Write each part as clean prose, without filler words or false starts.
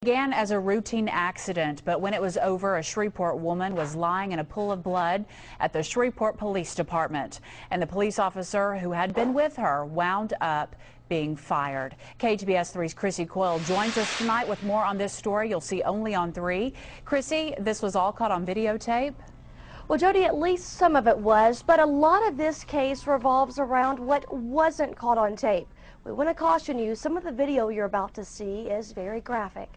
Began as a routine accident, but when it was over, a Shreveport woman was lying in a pool of blood at the Shreveport Police Department, and the police officer who had been with her wound up being fired. KTBS 3's Chrissy Coyle joins us tonight with more on this story you'll see only on 3. Chrissy, this was all caught on videotape? Well, Jody, at least some of it was, but a lot of this case revolves around what wasn't caught on tape. We want to caution you, some of the video you're about to see is very graphic.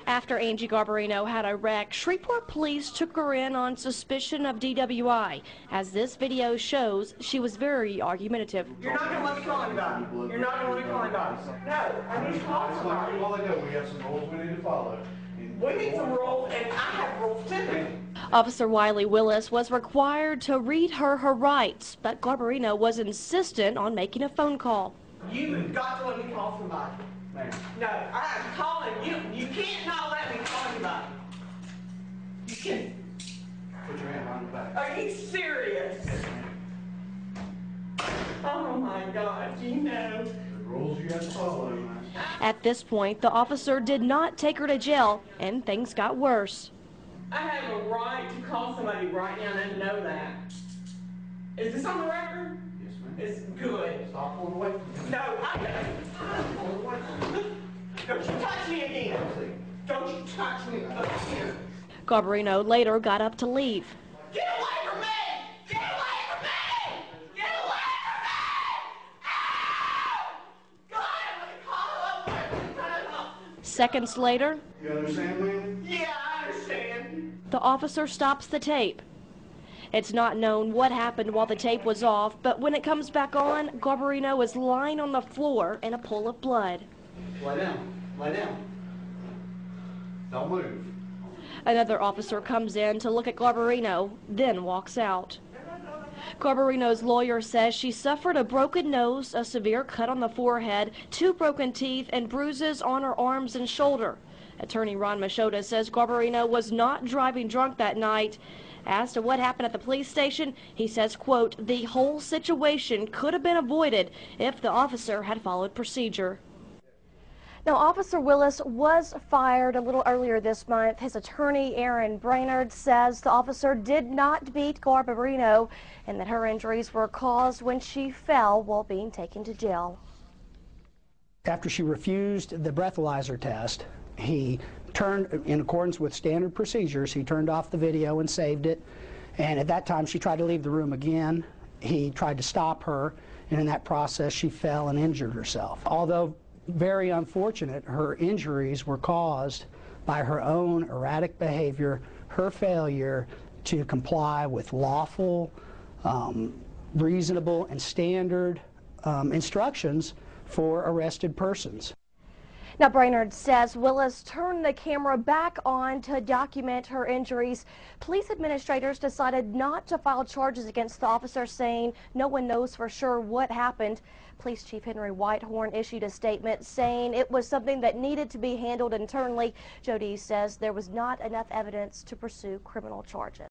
After Angie Garbarino had a wreck, Shreveport police took her in on suspicion of DWI. As this video shows, she was very argumentative. You're not going to let me call anybody. You're not going to let me call anybody. No, I need to call somebody. Well, I know we have some rules we need to follow. We need some rules, and I have rules too. Officer Wiley Willis was required to read her rights, but Garbarino was insistent on making a phone call. You've got to let me call somebody. No, I'm calling you. You can't not let me call anybody. You can't. Put your hand behind the back. Are you serious? Oh my God, you know. The rules you have to follow, man. At this point, the officer did not take her to jail, and things got worse. I have a right to call somebody right now and know that. Is this on the record? Yes, ma'am. It's good. Stop pulling away from me. No, I'm pulling away from you. Don't you touch me again. Don't you touch me again. Garbarino later got up to leave. Get away from me! Get away from me! Get away from me! Ow! God, I'm going to call up. Seconds later, You understand, man? Yeah, I understand. the officer stops the tape. It's not known what happened while the tape was off, but when it comes back on, Garbarino is lying on the floor in a pool of blood. Lay down. Lay down. Don't move. Another officer comes in to look at Garbarino, then walks out. Garbarino's lawyer says she suffered a broken nose, a severe cut on the forehead, 2 broken teeth, and bruises on her arms and shoulder. Attorney Ron Machota says Garbarino was not driving drunk that night. As to what happened at the police station, he says, quote, the whole situation could have been avoided if the officer had followed procedure. Now, Officer Willis was fired a little earlier this month. His attorney, Aaron Brainerd, says the officer did not beat Garbarino and that her injuries were caused when she fell while being taken to jail. After she refused the breathalyzer test, he turned, in accordance with standard procedures, he turned off the video and saved it. And at that time, she tried to leave the room again. He tried to stop her, and in that process, she fell and injured herself. Although very unfortunate, her injuries were caused by her own erratic behavior, her failure to comply with lawful, reasonable, and standard instructions for arrested persons. Now, Brainerd says Willis turned the camera back on to document her injuries. Police administrators decided not to file charges against the officer, saying no one knows for sure what happened. Police Chief Henry Whitehorn issued a statement saying it was something that needed to be handled internally. Jody says there was not enough evidence to pursue criminal charges.